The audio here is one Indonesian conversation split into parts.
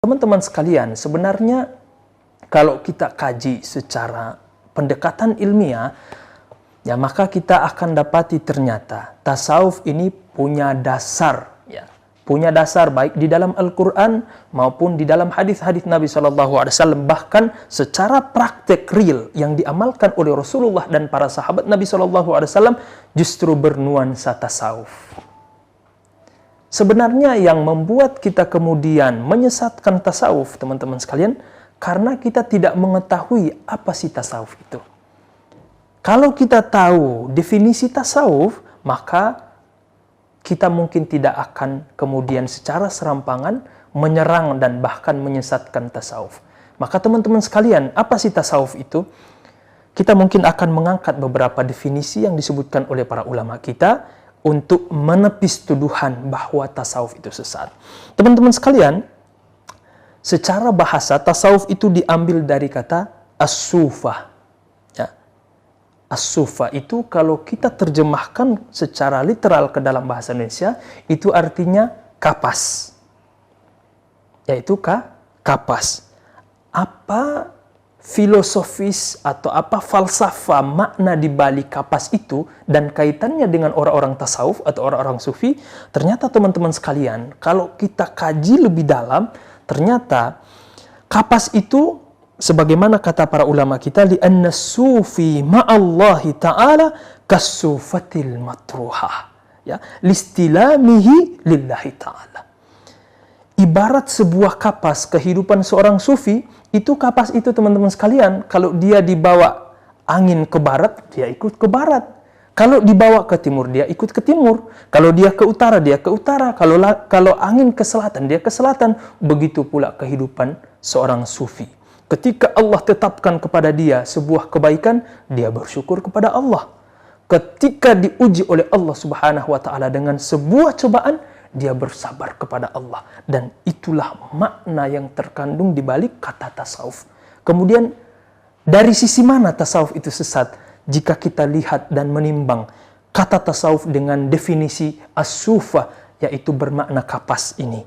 Teman-teman sekalian, sebenarnya kalau kita kaji secara pendekatan ilmiah, ya maka kita akan dapati ternyata tasawuf ini punya dasar, ya, punya dasar baik di dalam Al-Quran maupun di dalam hadis-hadis Nabi SAW. Bahkan secara praktek real yang diamalkan oleh Rasulullah dan para sahabat Nabi SAW justru bernuansa tasawuf. Sebenarnya yang membuat kita kemudian menyesatkan tasawuf, teman-teman sekalian, karena kita tidak mengetahui apa sih tasawuf itu. Kalau kita tahu definisi tasawuf, maka kita mungkin tidak akan kemudian secara serampangan menyerang dan bahkan menyesatkan tasawuf. Maka teman-teman sekalian, apa sih tasawuf itu? Kita mungkin akan mengangkat beberapa definisi yang disebutkan oleh para ulama kita untuk menepis tuduhan bahwa tasawuf itu sesat. Teman-teman sekalian, secara bahasa tasawuf itu diambil dari kata as-sufah. Ya. As-sufah itu kalau kita terjemahkan secara literal ke dalam bahasa Indonesia, itu artinya kapas. Yaitu kapas. Apa filosofis atau apa falsafah makna di balik kapas itu dan kaitannya dengan orang-orang tasawuf atau orang-orang sufi, ternyata teman-teman sekalian, kalau kita kaji lebih dalam, ternyata kapas itu sebagaimana kata para ulama kita, li'anna sufi ma'allahi ta'ala kasufatil matruhah, ya, listilamihi lillahi ta'ala. Ibarat sebuah kapas kehidupan seorang sufi, itu kapas itu teman-teman sekalian, kalau dia dibawa angin ke barat, dia ikut ke barat. Kalau dibawa ke timur, dia ikut ke timur. Kalau dia ke utara, dia ke utara. Kalau angin ke selatan, dia ke selatan. Begitu pula kehidupan seorang sufi. Ketika Allah tetapkan kepada dia sebuah kebaikan, dia bersyukur kepada Allah. Ketika diuji oleh Allah Subhanahu wa taala dengan sebuah cobaan, dia bersabar kepada Allah. Dan itulah makna yang terkandung di balik kata tasawuf. Kemudian, dari sisi mana tasawuf itu sesat? Jika kita lihat dan menimbang kata tasawuf dengan definisi as-sufah, yaitu bermakna kapas ini.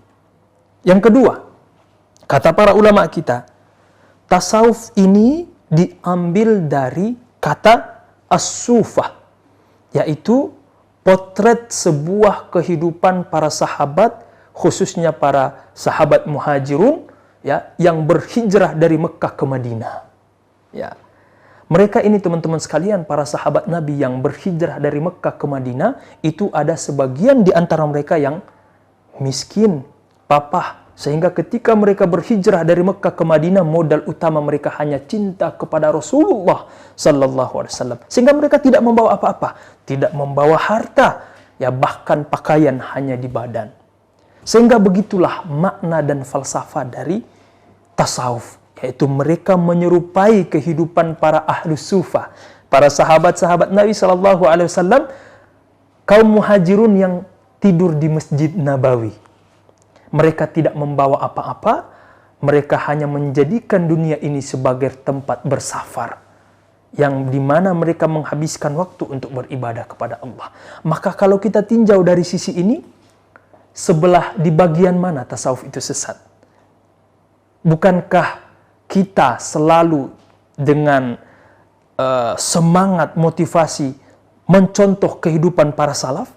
Yang kedua, kata para ulama kita, tasawuf ini diambil dari kata as-sufah, yaitu potret sebuah kehidupan para sahabat, khususnya para sahabat muhajirun, ya, yang berhijrah dari Mekah ke Madinah. Ya. Mereka ini teman-teman sekalian, para sahabat Nabi yang berhijrah dari Mekah ke Madinah, itu ada sebagian di antara mereka yang miskin, papah, sehingga ketika mereka berhijrah dari Mekah ke Madinah, modal utama mereka hanya cinta kepada Rasulullah sallallahu alaihi wasallam. Sehingga mereka tidak membawa apa-apa, tidak membawa harta, ya bahkan pakaian hanya di badan. Sehingga begitulah makna dan falsafah dari tasawuf, yaitu mereka menyerupai kehidupan para ahlus sufah, para sahabat-sahabat Nabi sallallahu alaihi wasallam, kaum muhajirun yang tidur di Masjid Nabawi. Mereka tidak membawa apa-apa, mereka hanya menjadikan dunia ini sebagai tempat bersafar, yang dimana mereka menghabiskan waktu untuk beribadah kepada Allah. Maka kalau kita tinjau dari sisi ini, sebelah di bagian mana tasawuf itu sesat? Bukankah kita selalu dengan semangat motivasi mencontoh kehidupan para salaf?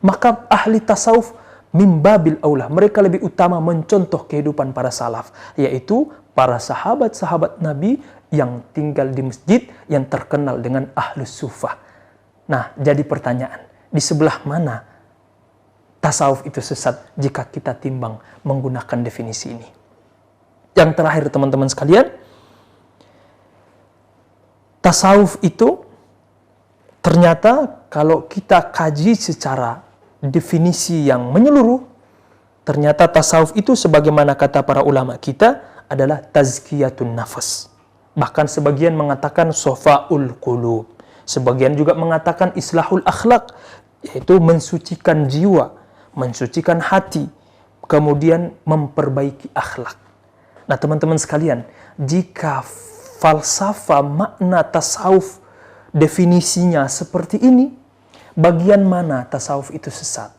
Maka ahli tasawuf mimbabil aulah, mereka lebih utama mencontoh kehidupan para salaf, yaitu para sahabat-sahabat Nabi yang tinggal di masjid yang terkenal dengan ahlus sufah. Nah, jadi pertanyaan, di sebelah mana tasawuf itu sesat jika kita timbang menggunakan definisi ini? Yang terakhir teman-teman sekalian, tasawuf itu ternyata kalau kita kaji secara definisi yang menyeluruh, ternyata tasawuf itu sebagaimana kata para ulama kita adalah tazkiyatun nafas. Bahkan sebagian mengatakan sofaul qulub. Sebagian juga mengatakan islahul akhlak, yaitu mensucikan jiwa, mensucikan hati, kemudian memperbaiki akhlak. Nah teman-teman sekalian, jika falsafah makna tasawuf definisinya seperti ini, bagian mana tasawuf itu sesat?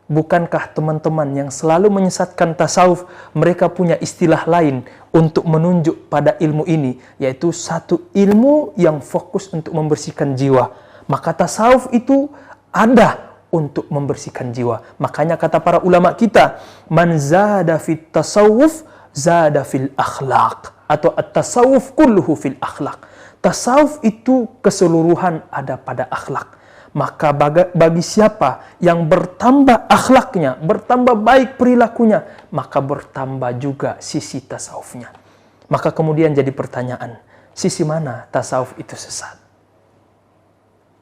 bukankah teman-teman yang selalu menyesatkan tasawuf, mereka punya istilah lain untuk menunjuk pada ilmu ini, yaitu satu ilmu yang fokus untuk membersihkan jiwa. Maka tasawuf itu ada untuk membersihkan jiwa. Makanya kata para ulama kita, man zada fit tasawuf zada fil akhlaq, atau at-tasawuf kulluhu fil akhlaq. Tasawuf itu keseluruhan ada pada akhlak. Maka bagi siapa yang bertambah akhlaknya, bertambah baik perilakunya, maka bertambah juga sisi tasawufnya. Maka kemudian jadi pertanyaan, sisi mana tasawuf itu sesat?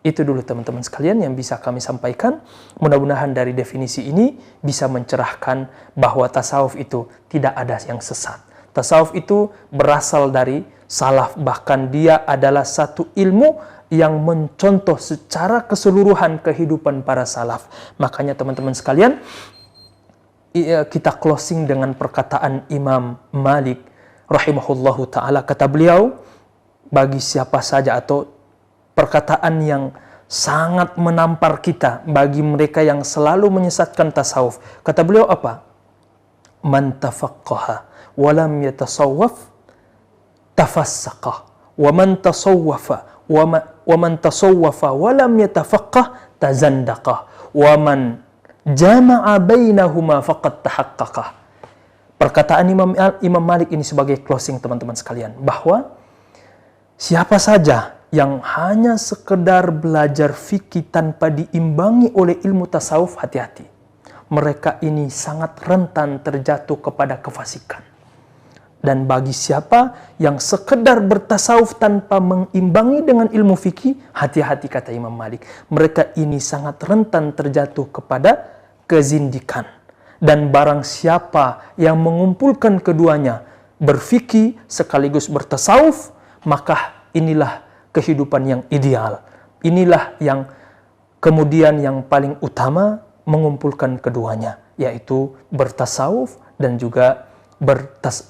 Itu dulu teman-teman sekalian yang bisa kami sampaikan. Mudah-mudahan dari definisi ini bisa mencerahkan bahwa tasawuf itu tidak ada yang sesat. Tasawuf itu berasal dari salaf, bahkan dia adalah satu ilmu yang mencontoh secara keseluruhan kehidupan para salaf. Makanya teman-teman sekalian, kita closing dengan perkataan Imam Malik rahimahullahu ta'ala. Kata beliau, bagi siapa saja, atau perkataan yang sangat menampar kita bagi mereka yang selalu menyesatkan tasawuf. Kata beliau apa? Man tafaqqaha walam yatasawwaf tafassaqah, wa man tasawwafa wa man tasawwafa wa lam yatafaqqah tazandaqah, wa man jama'a bainahuma faqad tahaqqaqah. Perkataan Imam Malik ini sebagai closing teman-teman sekalian, bahwa siapa saja yang hanya sekedar belajar fikih tanpa diimbangi oleh ilmu tasawuf, hati-hati. Mereka ini sangat rentan terjatuh kepada kefasikan. Dan bagi siapa yang sekedar bertasawuf tanpa mengimbangi dengan ilmu fikih, hati-hati kata Imam Malik. Mereka ini sangat rentan terjatuh kepada kezindikan. Dan barang siapa yang mengumpulkan keduanya, berfikih sekaligus bertasawuf, maka inilah kehidupan yang ideal. Inilah yang kemudian yang paling utama mengumpulkan keduanya, yaitu bertasawuf dan juga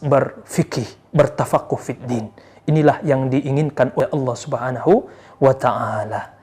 berfikih, bertafakuh fid din. Inilah yang diinginkan oleh Allah Subhanahu wa ta'ala.